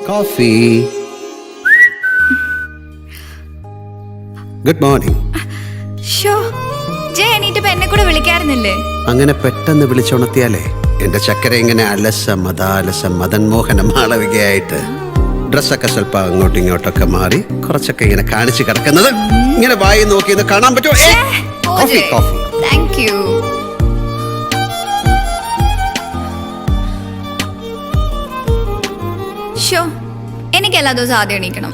Coffee. Good morning. ഷോ ജയ എണീറ്റപ്പോ എന്നെ കൂടെ വിളിക്കാറുന്നില്ലേ? അങ്ങനെ പെട്ടെന്ന് വിളിച്ചുണർത്തിയാലേ എന്റെ ചക്കര ഇങ്ങനെ അലസം മദൻ മോഹന മാളവികയായിട്ട് ഡ്രസ്സൊക്കെ സ്വല്പം അങ്ങോട്ടും ഇങ്ങോട്ടൊക്കെ മാറി കുറച്ചൊക്കെ ഇങ്ങനെ കാണിച്ചു കിടക്കുന്നത് ഇങ്ങനെ വായി നോക്കിയത് കാണാൻ പറ്റുമോ? Coffee coffee. Thank you. Show എനിക്ക് എല്ലാ ദിവസവും ആദ്യം എണീക്കണം.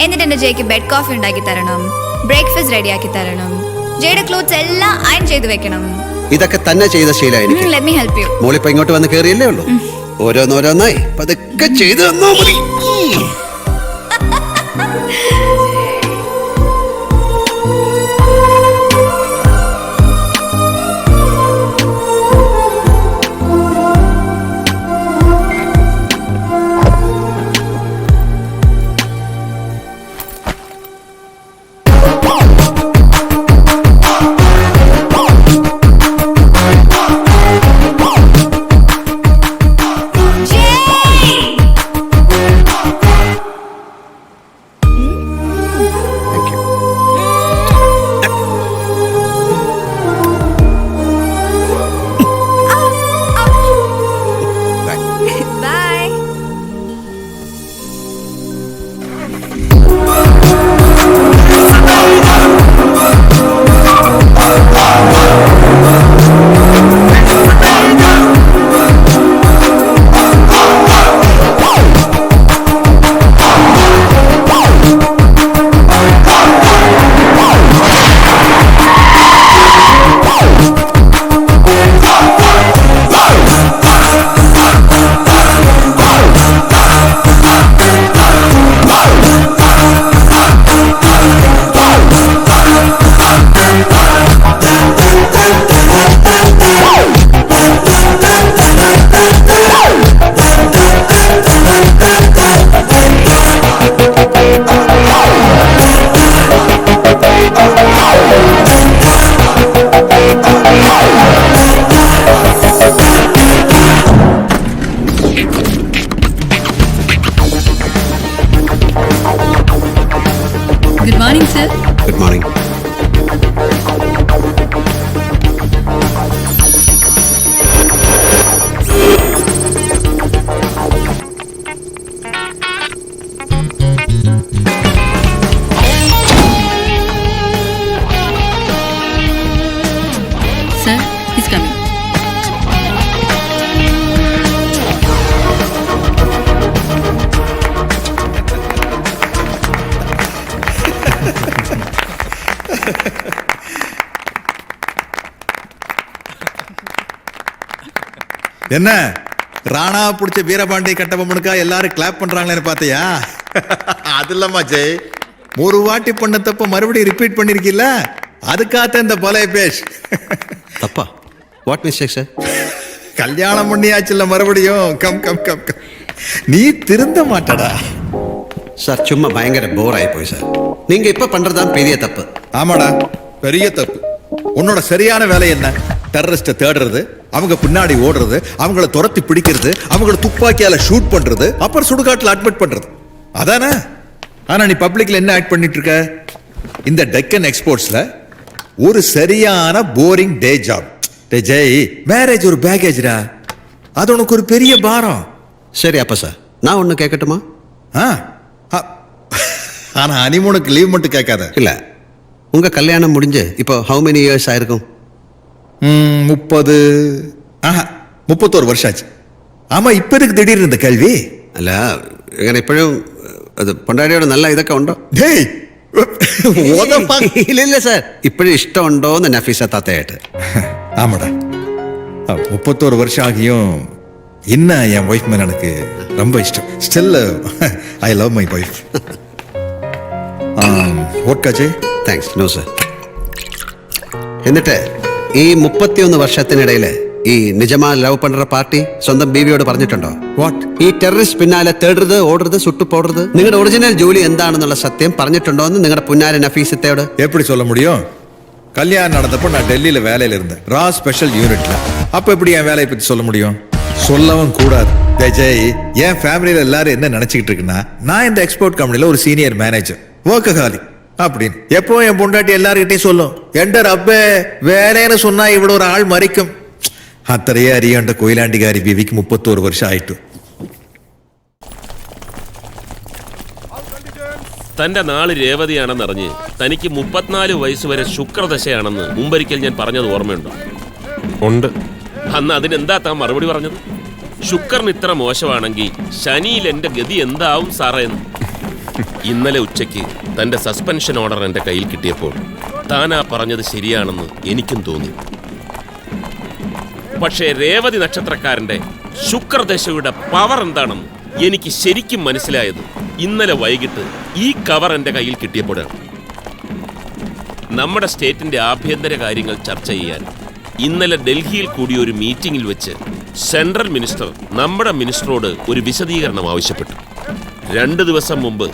എന്നിട്ട് എന്റെ ജയ്ക്ക് ബെഡ് കോഫി ഉണ്ടാക്കി തരണം, ബ്രേക്ക്ഫാസ്റ്റ് റെഡിയാക്കി തരണം, ജയുടെ ക്ലോത്ത്സ് എല്ലാം അയൺ ചെയ്ത് വെക്കണം. ഇതൊക്കെ തന്നെ ചെയ്ത ശീലം എനിക്ക്. Let me help you. മോളിപ്പോ ഇങ്ങോട്ട് വന്ന് കേറിയല്ലേ ഉള്ളൂ. ഓരോന്നോരോന്നായി പതുക്കെ ചെയ്തു തന്നോ മതി. Good morning, sir. Good morning. Sir, he's coming. என்ன ராணா பிடிச்ச வீரபாண்டி கட்டபொம்மனுக்கா எல்லாரும் கிளாப் பண்றாங்களேன்னு பாத்தியா? அது இல்லம்மா ஜெய், ஒரு வாட்டி பண்ண தப்ப மறுபடியும் ரிப்பீட் பண்ணிருக்கீல்ல, அதுக்காக இந்த பழைய பேஷ். தப்பா? What mistake sir? கல்யாணம் பண்ணியாச்சுல்ல மறுபடியும். கம் கம் கம் கம், நீ திருந்த மாட்டடா சார். சும்மா பயங்கர போர் ஆகி போய் சார். நீங்க இப்ப பண்றதுதான் பெரிய தப்பு. ஆமாடா, பெரிய தப்பு. உன்னோட சரியான வேலை என்ன? டெரரிஸ்ட தேடுறது, அவங்க பின்னாடி ஓடுறது, அவங்கள துரத்தி பிடிக்கிறது, அவங்கள துப்பாக்கியால ஷூட் பண்றது, அப்புறம் சுடுகாட்டுல அட்மிட் பண்றது, அதானே? ஆனா நீ பப்ளிக்ல என்ன ஆக்ட் பண்ணிட்டு இருக்க? இந்த டெக்கன் எக்ஸ்போர்ட்ஸ்ல ஒரு சரியான போரிங் டே ஜாப். ஜெய், மேரேஜ் ஒரு பேக்கேஜ்டா, அது உனக்கு ஒரு பெரிய பாரம். சரி அப்ப சார், நான் ஒண்ணு கேட்கட்டுமா? ஆனா ஹனிமூனுக்கு லீவ் மட்டும் கேட்காத. இல்ல, உங்க கல்யாணம் முடிஞ்சு இப்போ ஹவு மெனி இயர்ஸ் ஆயிருக்கும்? 31 வருஷம் ஆச்சு. ஆமா, இப்ப இருக்கு திடீர்னு இந்த கேள்வி? അല്ല, ഇങ്ങനെ ഇപ്പോഴും അത് പൊണ്ടാടിയോട് നല്ല ഇതൊക്കെ ഉണ്ടോ? ഇല്ല സാർ, ഇപ്പോഴും ഇഷ്ടമുണ്ടോന്ന് നഫീസ താത്തയായിട്ട്. ஆமாடா, 31 வருஷம் ஆகியும் இன்னும் என் ஒய்ஃப் மேல எனக்கு ரொம்ப இஷ்டம். Still I love my wife. ഓർക്കാച്ചേ? താങ്ക്സ്. No sir. എന്നിട്ട് ഈ 31 വർഷത്തിനിടയില് ഈ നിജമാ ലവ് പண்ற പാർട്ടി സ്വന്തം ബീവിയോട് പറഞ്ഞിട്ടുണ്ടോ? വാട്ട്? ഈ ടെററിസ്റ്റ് പിന്നാലെ തേടരുത്, ഓടരുത്, സുട്ടുപോടരുത്, നിങ്ങളുടെ ഒറിജിനൽ ജോലി എന്താണെന്നുള്ള സത്യം പറഞ്ഞിട്ടുണ്ടോ എന്ന് നിങ്ങളുടെ പുന്നാര നഫീസത്തോട്? எப்படி சொல்ல முடியும்? கல்யாணம் நடந்தப்போ நான் டெல்லியில வேலையில இருந்தேன், ரா ஸ்பெஷல் யூனிட்ல. அப்ப எப்படி என் வேலையை பத்தி சொல்ல முடியும்? சொல்லவும் கூடாது. ஜெய், என் ஃபேமிலியில எல்லாரும் என்ன நினைச்சுக்கிட்டு இருக்குன்னா, நான் இந்த எக்ஸ்போர்ட் கம்பெனில ஒரு சீனியர் மேனேஜர், ஒர்க்கஹாலிக் அப்படின்னு எப்பவும் என் பொண்டாட்டி எல்லார்கிட்டையும் சொல்லும், എന്റെ റബ്ബേ വേലയെന്ന് சொன்னா ഇവിടെ ഒരു ആൾ മരിക്കും. അത്രയേ അറിയേണ്ട കൊയിലാണ്ടിക്കാരി ബിവിക്ക് 31 വർഷം ആയിട്ടു. തന്റെ നാള് രേവതിയാണെന്നറിഞ്ഞ് തനിക്ക് 34 വയസ്സുവരെ ശുക്രദശയാണെന്ന് മുമ്പൊരിക്കൽ ഞാൻ പറഞ്ഞത് ഓർമ്മയുണ്ടോ? ഉണ്ട്. അന്ന് അതിനെന്താ താൻ മറുപടി പറഞ്ഞത്? ശുക്രൻ ഇത്ര മോശമാണെങ്കിൽ ശനിയിൽ എന്റെ ഗതി എന്താവും സാറേ എന്ന്. ഇന്നലെ ഉച്ചയ്ക്ക് തന്റെ സസ്പെൻഷൻ ഓർഡർ എന്റെ കയ്യിൽ കിട്ടിയപ്പോൾ താനാ പറഞ്ഞത് ശരിയാണെന്ന് എനിക്കും തോന്നി. പക്ഷേ രേവതി നക്ഷത്രക്കാരന്റെ ശുക്രദശയുടെ പവർ എന്താണെന്ന് എനിക്ക് ശരിക്കും മനസ്സിലായത് ഇന്നലെ വൈകിട്ട് ഈ കവർ എന്റെ കയ്യിൽ കിട്ടിയപ്പോഴാണ്. നമ്മുടെ സ്റ്റേറ്റിന്റെ ആഭ്യന്തര കാര്യങ്ങൾ ചർച്ച ചെയ്യാൻ ഇന്നലെ ഡൽഹിയിൽ കൂടിയ ഒരു മീറ്റിംഗിൽ വെച്ച് സെൻട്രൽ മിനിസ്റ്റർ നമ്മുടെ മിനിസ്റ്ററോട് ഒരു വിശദീകരണം ആവശ്യപ്പെട്ടു. 2 ദിവസം മുമ്പ്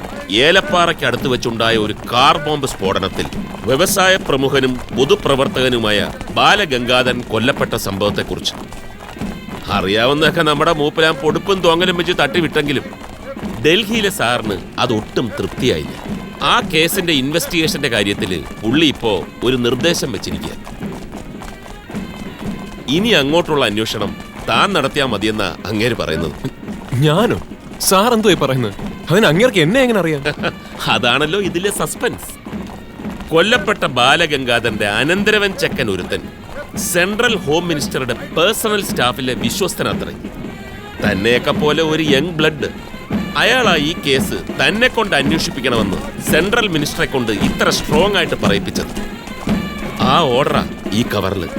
ഏലപ്പാറയ്ക്ക് അടുത്ത് വെച്ചുണ്ടായ ഒരു കാർ ബോംബ് സ്ഫോടനത്തിൽ വ്യവസായ പ്രമുഖനും പൊതുപ്രവർത്തകനുമായ ബാലഗംഗാധരൻ കൊല്ലപ്പെട്ട സംഭവത്തെക്കുറിച്ച് അറിയാവുന്നതൊക്കെ നമ്മുടെ മൂപ്പലാം പൊടുപ്പും തോങ്ങലും വെച്ച് തട്ടിവിട്ടെങ്കിലും ഡൽഹിയിലെ സാറിന് അതൊട്ടും തൃപ്തിയായില്ല. ആ കേസിന്റെ ഇൻവെസ്റ്റിഗേഷന്റെ കാര്യത്തിൽ പുള്ളി ഇപ്പോ ഒരു നിർദ്ദേശം വെച്ചിരിക്കുക. ഇനി അങ്ങോട്ടുള്ള അന്വേഷണം താൻ നടത്തിയാൽ മതിയെന്ന അങ്ങേര് പറയുന്നത്. ഞാനോ? സാർ എന്തോ പറയുന്നത്? അതിന് അങ്ങേർക്ക് എന്നെ എങ്ങനെ അറിയാം? അതാണല്ലോ ഇതിലെ സസ്പെൻസ്. കൊല്ലപ്പെട്ട ബാലഗംഗാധരന്റെ അനന്തരവൻ ചെക്കൻ ഒരുത്തൻ സെൻട്രൽ ഹോം മിനിസ്റ്ററുടെ പേഴ്സണൽ സ്റ്റാഫിലെ വിശ്വസ്തനത്രേ. തന്നെയൊക്കെ പോലെ ഒരു യങ് ബ്ലഡ്. അയാളാ ഈ കേസ് തന്നെ കൊണ്ട് അന്വേഷിപ്പിക്കണമെന്ന് സെൻട്രൽ മിനിസ്റ്ററെ കൊണ്ട് ഇത്ര സ്ട്രോങ് ആയിട്ട് പറയിപ്പിച്ചത്. ആ ഓർഡറാ ഈ കവറില്.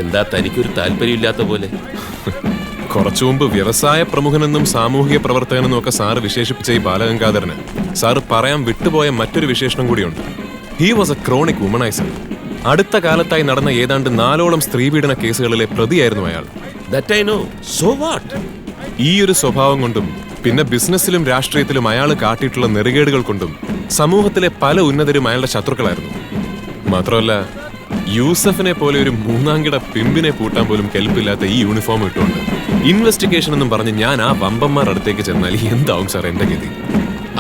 എന്താ തനിക്കൊരു താല്പര്യമില്ലാത്ത പോലെ? കുറച്ചു മുമ്പ് വ്യവസായ പ്രമുഖനെന്നും സാമൂഹിക പ്രവർത്തകനെന്നും ഒക്കെ സാറ് വിശേഷിപ്പിച്ച ഈ ബാലഗംഗാധരന് സാറ് പറയാൻ വിട്ടുപോയ മറ്റൊരു വിശേഷണം കൂടിയുണ്ട്. He was A chronic womaniser. അടുത്ത കാലത്തായി നടന്ന ഏതാണ്ട് 4ഓളം സ്ത്രീപീഡന കേസുകളിലെ പ്രതിയായിരുന്നു അയാൾ. That I know. So what? ഈ ഒരു സ്വഭാവം കൊണ്ടും പിന്നെ ബിസിനസ്സിലും രാഷ്ട്രീയത്തിലും അയാൾ കാട്ടിയിട്ടുള്ള നെറുകേടുകൾ കൊണ്ടും സമൂഹത്തിലെ പല ഉന്നതരും അയാളുടെ ശത്രുക്കളായിരുന്നു. മാത്രമല്ല, യൂസഫിനെ പോലെ ഒരു മൂന്നാംകിട പിമ്പിനെ പൂട്ടാൻ പോലും കെൽപ്പില്ലാത്ത ഈ യൂണിഫോം ഇട്ടുകൊണ്ട് ഇൻവെസ്റ്റിഗേഷൻ എന്നും പറഞ്ഞ് ഞാൻ ആ വമ്പന്മാർ അടുത്തേക്ക് ചെന്നാൽ എന്താവും സാർ എന്റെ ഗതി?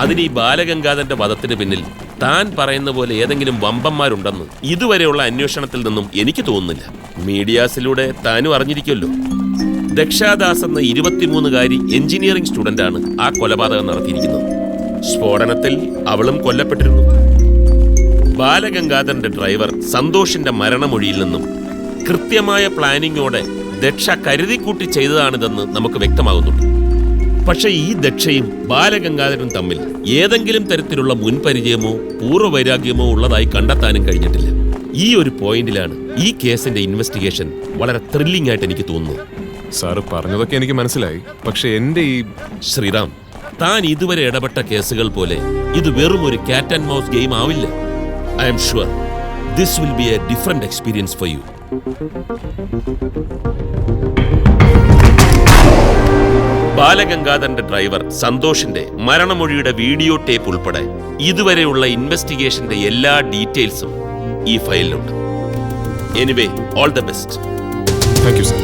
അതിന് ഈ ബാലഗംഗാധരന്റെ വധത്തിന് പിന്നിൽ താൻ പറയുന്ന പോലെ ഏതെങ്കിലും വമ്പന്മാരുണ്ടെന്ന് ഇതുവരെയുള്ള അന്വേഷണത്തിൽ നിന്നും എനിക്ക് തോന്നുന്നില്ല. മീഡിയാസിലൂടെ താനും അറിഞ്ഞിരിക്കുമല്ലോ. ദക്ഷാദാസ് എന്ന 23-കാരി എഞ്ചിനീയറിംഗ് സ്റ്റുഡന്റാണ് ആ കൊലപാതകം നടത്തിയിരിക്കുന്നത്. സ്ഫോടനത്തിൽ അവളും കൊല്ലപ്പെട്ടിരുന്നു. ബാലഗംഗാധരന്റെ ഡ്രൈവർ സന്തോഷിന്റെ മരണമൊഴിയിൽ നിന്നും കൃത്യമായ പ്ലാനിങ്ങോടെ ദക്ഷ കരുതിക്കൂട്ടി ചെയ്തതാണിതെന്ന് നമുക്ക് വ്യക്തമാകുന്നുണ്ട്. പക്ഷെ ഈ ദക്ഷയും ബാലഗംഗാധരനും തമ്മിൽ ഏതെങ്കിലും തരത്തിലുള്ള മുൻപരിചയമോ പൂർവ്വവൈരാഗ്യമോ ഉള്ളതായി കണ്ടെത്താനും കഴിഞ്ഞിട്ടില്ല. ഈ ഒരു പോയിന്റിലാണ് ഈ കേസിന്റെ ഇൻവെസ്റ്റിഗേഷൻ വളരെ ത്രില്ലിംഗ് ആയിട്ട് എനിക്ക് തോന്നുന്നത്. സാറ് പറഞ്ഞതൊക്കെ എനിക്ക് മനസ്സിലായി. പക്ഷെ എന്റെ ഈ ശ്രീറാം, താൻ ഇതുവരെ ഇടപെട്ട കേസുകൾ പോലെ ഇത് വെറും ഒരു ക്യാറ്റ് ആൻഡ് മൗസ് ഗെയിം ആവില്ല. I am sure this will be a different experience for you. ബാലഗംഗാധരന്റെ ഡ്രൈവർ സന്തോഷിന്റെ മരണമൊഴിയുടെ വീഡിയോ ടേപ്പ് ഉൾപ്പെടെ ഇതുവരെയുള്ള ഇൻവെസ്റ്റിഗേഷന്റെ എല്ലാ ഡീറ്റെയിൽസും ഈ ഫയലിലുണ്ട്. Anyway, all the best. Thank you sir.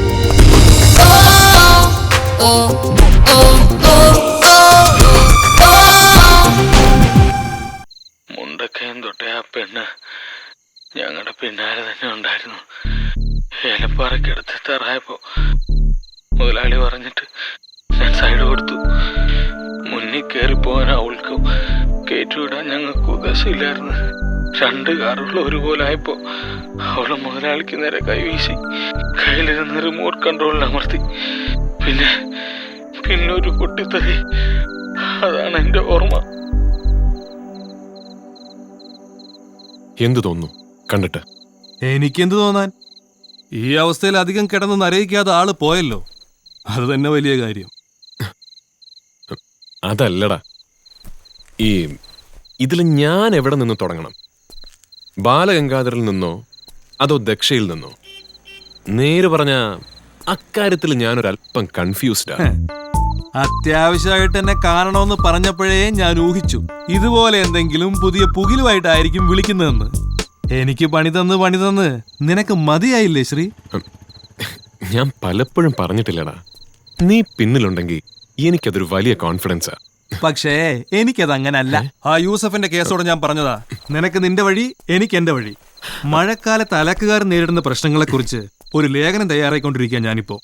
Mundakkayam തൊട്ടേ ആ പെണ്ണ് ഞങ്ങളുടെ പിന്നാലെ തന്നെ ഉണ്ടായിരുന്നു. ഏലപ്പാറയ്ക്കടുത്ത് എത്താറായപ്പോ മുതലാളി പറഞ്ഞിട്ട് ഞാൻ സൈഡ് കൊടുത്തു. മുന്നിൽ കയറിപ്പോകാൻ അവൾക്ക് കയറ്റിവിടാൻ ഞങ്ങൾക്ക് ഉദ്ദേശമില്ലായിരുന്നു. 2 കാറുകൾ ഒരുപോലെ ആയപ്പോ അവള് മുതലാളിക്ക് നേരെ കൈവീശി കയ്യിലിരുന്ന് റിമോട്ട് കൺട്രോളിൽ അമർത്തി. പിന്നെ ഒരു പൊട്ടിത്തെറി. അതാണ് എന്റെ ഓർമ്മ. എന്തു തോന്നുന്നു കണ്ടിട്ട്? എനിക്കെന്ത് തോന്നാൻ? ഈ അവസ്ഥയിൽ അധികം കിടന്ന് നരയിക്കാതെ ആള് പോയല്ലോ, അത് തന്നെ വലിയ കാര്യം. അതല്ലടാ, ഇതിൽ ഞാൻ എവിടെ നിന്ന് തുടങ്ങണം? ബാലഗംഗാധരിൽ നിന്നോ അതോ ദക്ഷയിൽ നിന്നോ? നേര് പറഞ്ഞ അക്കാര്യത്തിൽ ഞാനൊരല്പം കൺഫ്യൂസ്ഡാ. അത്യാവശ്യമായിട്ട് എന്നെ കാണണമെന്ന് പറഞ്ഞപ്പോഴേ ഞാൻ ഊഹിച്ചു ഇതുപോലെ എന്തെങ്കിലും പുതിയ പുകിലുമായിട്ടായിരിക്കും വിളിക്കുന്നതെന്ന്. എനിക്ക് പണി തന്ന് നിനക്ക് മതിയായില്ലേ ശ്രീ? ഞാൻ പലപ്പോഴും പറഞ്ഞിട്ടില്ലടാ, നീ പിന്നിലുണ്ടെങ്കിൽ എനിക്കതൊരു വലിയ കോൺഫിഡൻസാ. പക്ഷേ എനിക്കത് അങ്ങനല്ല. ആ യൂസഫിന്റെ കേസോട് ഞാൻ പറഞ്ഞതാ, നിനക്ക് നിന്റെ വഴി, എനിക്ക് എന്റെ വഴി. മഴക്കാലത്ത് അലക്കുകാർ നേരിടുന്ന പ്രശ്നങ്ങളെക്കുറിച്ച് ഒരു ലേഖനം തയ്യാറായിക്കൊണ്ടിരിക്കുക ഞാനിപ്പോ.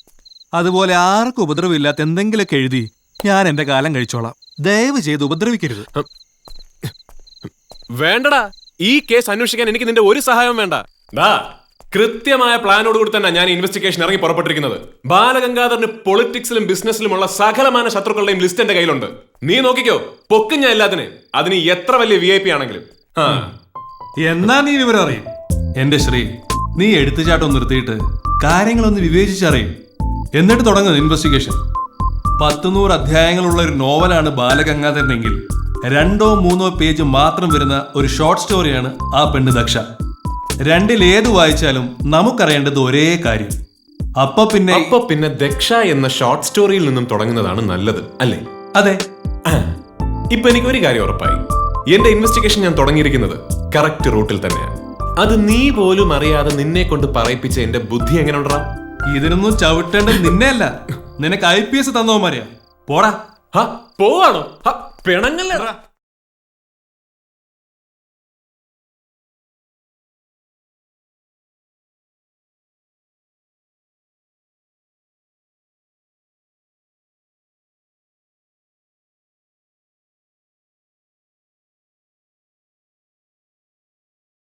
അതുപോലെ ആർക്കും ഉപദ്രവമില്ലാത്ത എന്തെങ്കിലുമൊക്കെ എഴുതി ഞാൻ എന്റെ കാലം കഴിച്ചോളാം. ദയവ് ചെയ്ത് ഉപദ്രവിക്കരുത്. വേണ്ടടാ, ഈ കേസ് അന്വേഷിക്കാൻ എനിക്ക് നിന്റെ ഒരു സഹായവും വേണ്ട. കൃത്യമായ പ്ലാനോട് കൂടി തന്നെ ഞാൻ ഇൻവെസ്റ്റിഗേഷൻ ഇറങ്ങി പുറപ്പെട്ടിരിക്കുന്നത്. ബാലഗംഗാധരന് പൊളിറ്റിക്സിലും ബിസിനസ്സിലുമുള്ള സകലമാന ശത്രുക്കളുടെയും ലിസ്റ്റ് എന്റെ കയ്യിലുണ്ട്. നീ നോക്കിക്കോ, പൊക്കും ഞാൻ എല്ലാത്തിനെ, അതിന് എത്ര വലിയ VIP ആണെങ്കിലും. എന്നാ നീ വിവരം അറിയും. എന്റെ ശ്രീ, നീ എടുത്തുചാട്ടം നിർത്തിയിട്ട് കാര്യങ്ങളൊന്ന് വിവേചിച്ചറിയും, എന്നിട്ട് തുടങ്ങുന്നത് ഇൻവെസ്റ്റിഗേഷൻ. 100 അധ്യായങ്ങളുള്ള ഒരു നോവലാണ് ബാലഗംഗാധരനെങ്കിൽ 2-3 പേജ് മാത്രം വരുന്ന ഒരു ഷോർട്ട് സ്റ്റോറിയാണ് ആ പെണ്ണ് ദക്ഷ. രണ്ടിലേത് വായിച്ചാലും നമുക്കറിയേണ്ടത് ഒരേ കാര്യം. അപ്പൊ പിന്നെ ദക്ഷ എന്ന ഷോർട്ട് സ്റ്റോറിയിൽ നിന്നും തുടങ്ങുന്നതാണ് നല്ലത്, അല്ലേ? അതെ. ഇപ്പൊ എനിക്ക് ഒരു കാര്യം ഉറപ്പായി, എന്റെ ഇൻവെസ്റ്റിഗേഷൻ ഞാൻ തുടങ്ങിയിരിക്കുന്നത് കറക്റ്റ് റൂട്ടിൽ തന്നെയാണ്. അത് നീ പോലും അറിയാതെ നിന്നെ കൊണ്ട് പറയിപ്പിച്ച എന്റെ ബുദ്ധി എങ്ങനെ ഉണ്ടാ? ഇതിനൊന്നും ചവിട്ടേണ്ടത് നിന്നെയല്ല, നിനക്ക് IPS തന്നവന്മാരെയാ. പോടാ. പോവാണോ? പിണങ്ങല്ലേ?